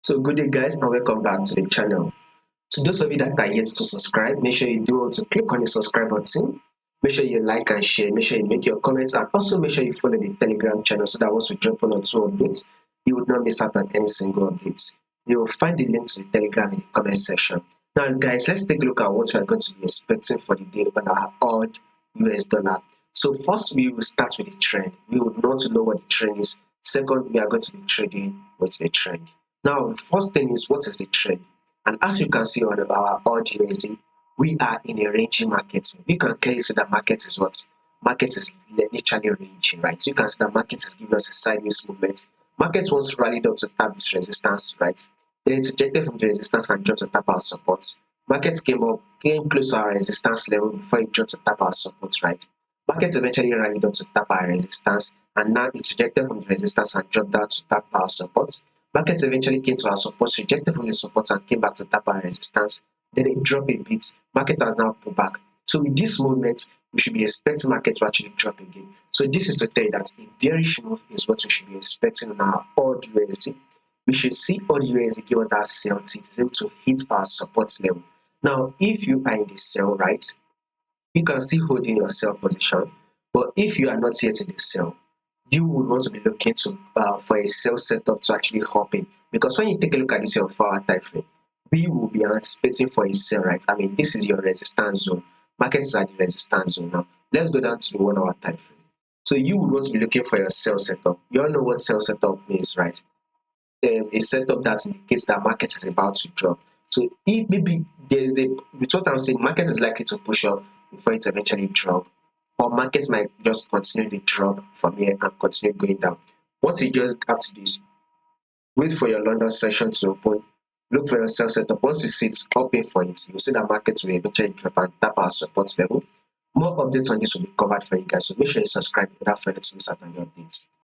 So good day guys and welcome back to the channel. To those of you that are yet to subscribe, make sure you do also click on the subscribe button. Make sure you like and share, make sure you make your comments, and also make sure you follow the Telegram channel so that once we drop 1 or 2 updates, you would not miss out on any single update. You will find the link to the Telegram in the comment section. Now guys, let's take a look at what we are going to be expecting for the day on our odd US dollar. So first we will start with the trend. We would want to know what the trend is. Second, we are going to be trading with the trend. Now, the first thing is, what is the trend? And as you can see on our AUDUSD, we are in a ranging market. You can clearly see that market is what? Market is literally ranging, right? You can see that market is giving us a sideways movement. Market once rallied up to tap this resistance, right? Then it rejected from the resistance and dropped to tap our support. Market came close to our resistance level before it dropped to tap our support, right? Market eventually rallied up to tap our resistance, and now it rejected from the resistance and dropped down to tap our support. Market eventually came to our support, rejected from the support and came back to tap our resistance. Then it dropped a bit. Market has now pulled back. So with this movement, we should be expecting market to actually drop again. So this is to tell you that a bearish move is what we should be expecting on our odd USD. We should see odd USD give us that sell till it is able to hit our support level. Now, if you are in the sell, right, you can still hold in your sell position. But if you are not yet in the sell, you would want to be looking to for a sell setup to actually hop in, because when you take a look at this your 4-hour time frame, we will be anticipating for a sell, right? I mean, this is your resistance zone. Markets are the resistance zone. Now let's go down to the 1-hour time frame. So you would want to be looking for your sell setup. You all know what sell setup means, right? A setup that indicates that market is about to drop. So if maybe there's the with what I'm saying, market is likely to push up before it eventually drop, or markets might just continue the drop from here and continue going down. What you just have to do is wait for your London session to open, look for your sell setup. Once you see it open for it, you'll see that market will eventually drop and tap our support level. More updates on this will be covered for you guys, so make sure you subscribe without further to miss out on the updates.